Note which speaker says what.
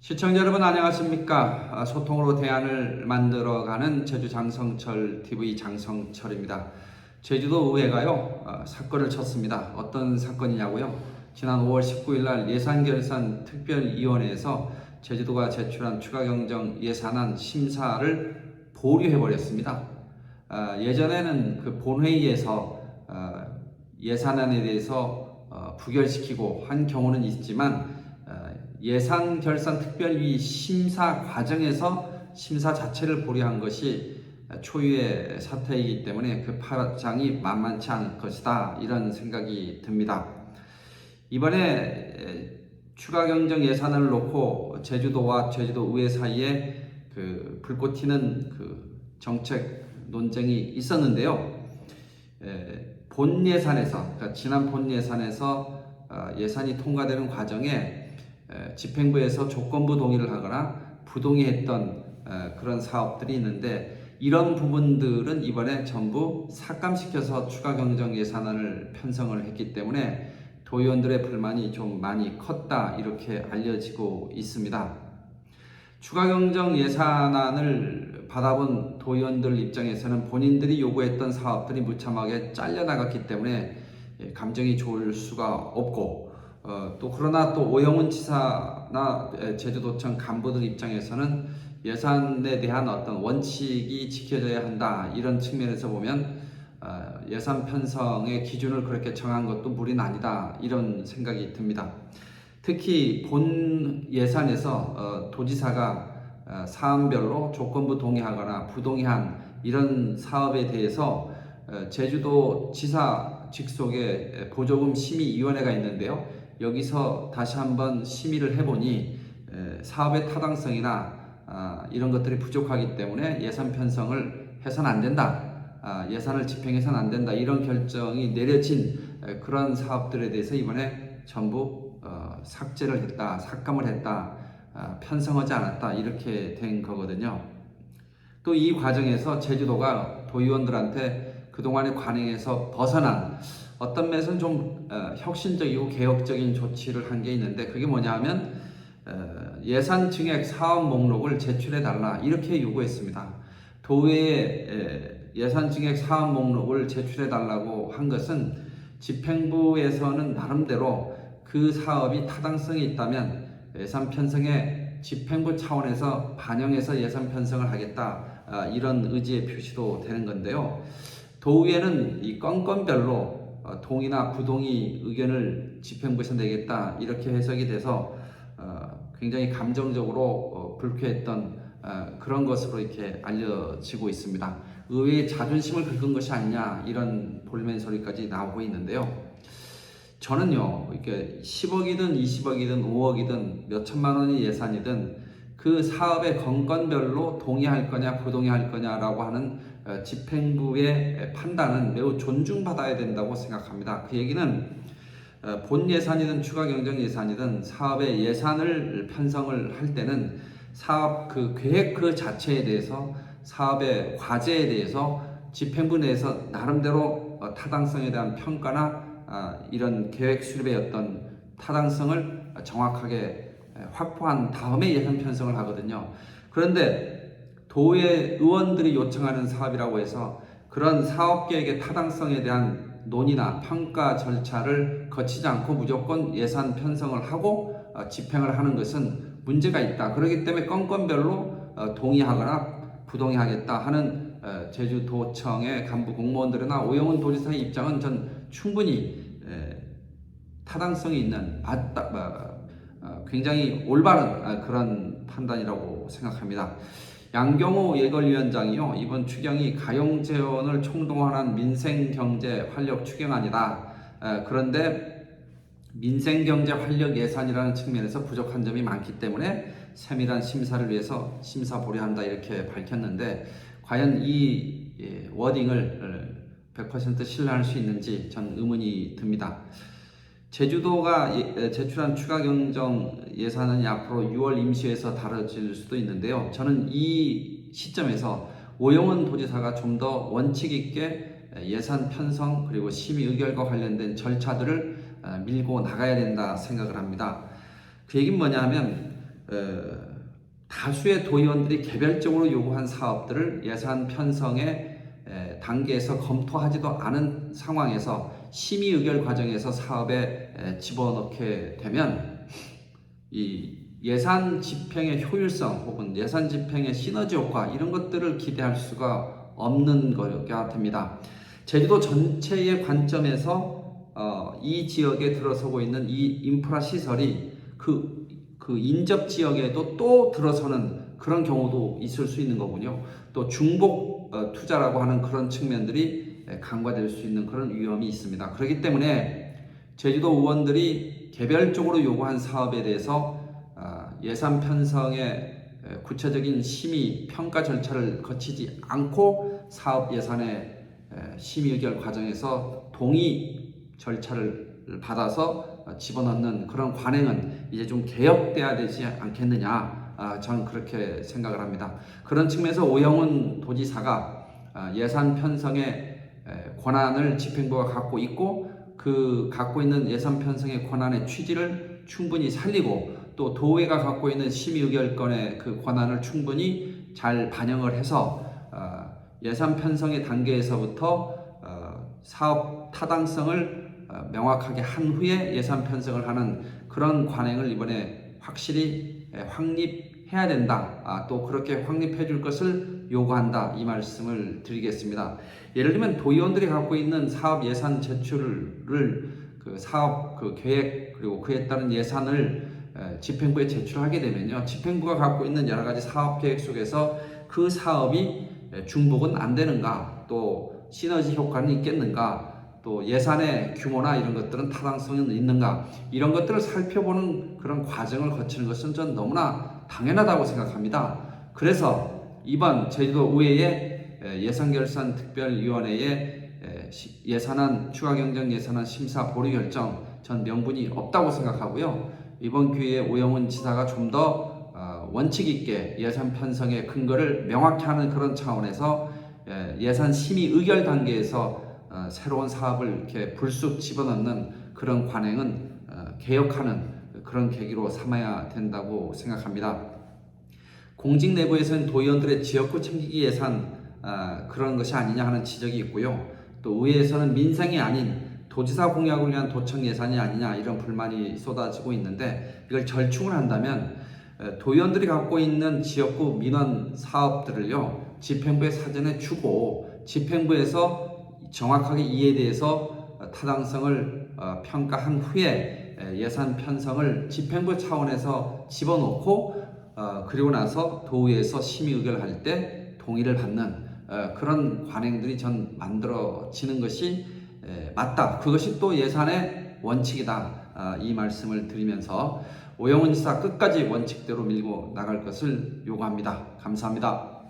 Speaker 1: 시청자 여러분 안녕하십니까? 소통으로 대안을 만들어가는 제주 장성철 TV 장성철입니다. 제주도 의회가요 사건을 쳤습니다. 어떤 사건이냐고요? 지난 5월 19일 날 예산결산 특별위원회에서 제주도가 제출한 추가경정 예산안 심사를 보류해버렸습니다. 예전에는 그 본회의에서 예산안에 대해서 부결시키고 한 경우는 있지만 예산결산특별위 심사 과정에서 심사 자체를 보류한 것이 초유의 사태이기 때문에 그 파장이 만만치 않을 것이다, 이런 생각이 듭니다. 이번에 추가 경정 예산을 놓고 제주도와 제주도의회 사이에 그 불꽃 튀는 그 정책 논쟁이 있었는데요. 본 예산에서, 그러니까 지난 본 예산에서 예산이 통과되는 과정에 집행부에서 조건부 동의를 하거나 부동의했던 그런 사업들이 있는데, 이런 부분들은 이번에 전부 삭감시켜서 추가 경정 예산안을 편성을 했기 때문에 도의원들의 불만이 좀 많이 컸다, 이렇게 알려지고 있습니다. 추가 경정 예산안을 받아본 도의원들 입장에서는 본인들이 요구했던 사업들이 무참하게 잘려나갔기 때문에 감정이 좋을 수가 없고, 또 그러나 또 오영훈 지사나 제주도청 간부들 입장에서는 예산에 대한 어떤 원칙이 지켜져야 한다, 이런 측면에서 보면 예산 편성의 기준을 그렇게 정한 것도 무리는 아니다, 이런 생각이 듭니다. 특히 본 예산에서 도지사가 사안별로 조건부 동의하거나 부동의한 이런 사업에 대해서 제주도 지사 직속의 보조금 심의위원회가 있는데요. 여기서 다시 한번 심의를 해보니 사업의 타당성이나 이런 것들이 부족하기 때문에 예산 편성을 해서는 안 된다, 예산을 집행해서는 안 된다, 이런 결정이 내려진 그런 사업들에 대해서 이번에 전부 삭제를 했다, 삭감을 했다, 편성하지 않았다, 이렇게 된 거거든요. 또 이 과정에서 제주도가 도의원들한테 그동안의 관행에서 벗어난 어떤 면에서는 좀 혁신적이고 개혁적인 조치를 한 게 있는데, 그게 뭐냐 하면 예산 증액 사업 목록을 제출해 달라, 이렇게 요구했습니다. 도의회 예산 증액 사업 목록을 제출해 달라고 한 것은 집행부에서는 나름대로 그 사업이 타당성이 있다면 예산 편성에 집행부 차원에서 반영해서 예산 편성을 하겠다, 이런 의지의 표시도 되는 건데요. 도의회는 이 건건별로 동의나 부동의 의견을 집행부에서 내겠다, 이렇게 해석이 돼서 굉장히 감정적으로 불쾌했던 그런 것으로 이렇게 알려지고 있습니다. 의회의 자존심을 긁은 것이 아니냐, 이런 볼멘 소리까지 나오고 있는데요. 저는요, 이렇게 10억이든 20억이든 5억이든 몇 천만 원의 예산이든 그 사업의 건건별로 동의할 거냐 부동의할 거냐라고 하는 집행부의 판단은 매우 존중받아야 된다고 생각합니다. 그 얘기는 본 예산이든 추가 경정 예산이든 사업의 예산을 편성을 할 때는 사업 그 계획 그 자체에 대해서, 사업의 과제에 대해서 집행부 내에서 나름대로 타당성에 대한 평가나 이런 계획 수립의 어떤 타당성을 정확하게 확보한 다음에 예산 편성을 하거든요. 그런데 도의 의원들이 요청하는 사업이라고 해서 그런 사업 계획의 타당성에 대한 논의나 평가 절차를 거치지 않고 무조건 예산 편성을 하고 집행을 하는 것은 문제가 있다. 그렇기 때문에 건건별로 동의하거나 부동의하겠다 하는 제주도청의 간부 공무원들이나 오영훈 도지사의 입장은 전 충분히 타당성이 있는 굉장히 올바른 그런 판단이라고 생각합니다. 양경호 예결위원장이요, 이번 추경이 가용재원을 총동원한 민생경제 활력 추경안이다, 그런데 민생경제 활력 예산이라는 측면에서 부족한 점이 많기 때문에 세밀한 심사를 위해서 심사 보류한다, 이렇게 밝혔는데, 과연 이 워딩을 100% 신뢰할 수 있는지 전 의문이 듭니다. 제주도가 제출한 추가 경정 예산은 앞으로 6월 임시회에서 다뤄질 수도 있는데요. 저는 이 시점에서 오영훈 도지사가 좀 더 원칙 있게 예산 편성 그리고 심의 의결과 관련된 절차들을 밀고 나가야 된다 생각을 합니다. 그 얘기는 뭐냐 하면 다수의 도의원들이 개별적으로 요구한 사업들을 예산 편성의 단계에서 검토하지도 않은 상황에서 심의 의결 과정에서 사업에 집어넣게 되면 이 예산 집행의 효율성 혹은 예산 집행의 시너지 효과 이런 것들을 기대할 수가 없는 거가 됩니다. 제주도 전체의 관점에서 이 지역에 들어서고 있는 이 인프라 시설이 그 인접 지역에도 또 들어서는 그런 경우도 있을 수 있는 거군요. 또 중복 투자라고 하는 그런 측면들이 간과될 수 있는 그런 위험이 있습니다. 그렇기 때문에 제주도 의원들이 개별적으로 요구한 사업에 대해서 예산 편성의 구체적인 심의 평가 절차를 거치지 않고 사업 예산의 심의 의결 과정에서 동의 절차를 받아서 집어넣는 그런 관행은 이제 좀 개혁돼야 되지 않겠느냐, 저는 그렇게 생각을 합니다. 그런 측면에서 오영훈 도지사가 예산 편성의 권한을 집행부가 갖고 있고 그 갖고 있는 예산 편성의 권한의 취지를 충분히 살리고 또 도의회가 갖고 있는 심의 의결권의 그 권한을 충분히 잘 반영을 해서 예산 편성의 단계에서부터 사업 타당성을 명확하게 한 후에 예산 편성을 하는 그런 관행을 이번에 확실히 확립해야 된다. 또 그렇게 확립해 줄 것을 요구한다. 이 말씀을 드리겠습니다. 예를 들면 도의원들이 갖고 있는 사업 예산 제출을 그 사업 그 계획 그리고 그에 따른 예산을 집행부에 제출하게 되면요, 집행부가 갖고 있는 여러 가지 사업 계획 속에서 그 사업이 중복은 안 되는가, 또 시너지 효과는 있겠는가, 또 예산의 규모나 이런 것들은 타당성은 있는가, 이런 것들을 살펴보는 그런 과정을 거치는 것은 전 너무나 당연하다고 생각합니다. 그래서 이번 제주도 의회의 예산결산특별위원회의 예산안 추가경정 예산안 심사 보류 결정 전 명분이 없다고 생각하고요. 이번 기회에 오영훈 지사가 좀 더 원칙 있게 예산 편성의 근거를 명확히 하는 그런 차원에서 예산 심의 의결 단계에서 새로운 사업을 이렇게 불쑥 집어넣는 그런 관행은 개혁하는 그런 계기로 삼아야 된다고 생각합니다. 공직 내부에서는 도의원들의 지역구 챙기기 예산 그런 것이 아니냐 하는 지적이 있고요. 또 의회에서는 민생이 아닌 도지사 공약을 위한 도청 예산이 아니냐 이런 불만이 쏟아지고 있는데, 이걸 절충을 한다면 도의원들이 갖고 있는 지역구 민원 사업들을요, 집행부에 사전에 주고 집행부에서 정확하게 이에 대해서 타당성을 평가한 후에 예산 편성을 집행부 차원에서 집어넣고 그리고 나서 도의회에서 심의 의결할 때 동의를 받는 그런 관행들이 전 만들어지는 것이 맞다. 그것이 또 예산의 원칙이다. 이 말씀을 드리면서 오영훈 지사 끝까지 원칙대로 밀고 나갈 것을 요구합니다. 감사합니다.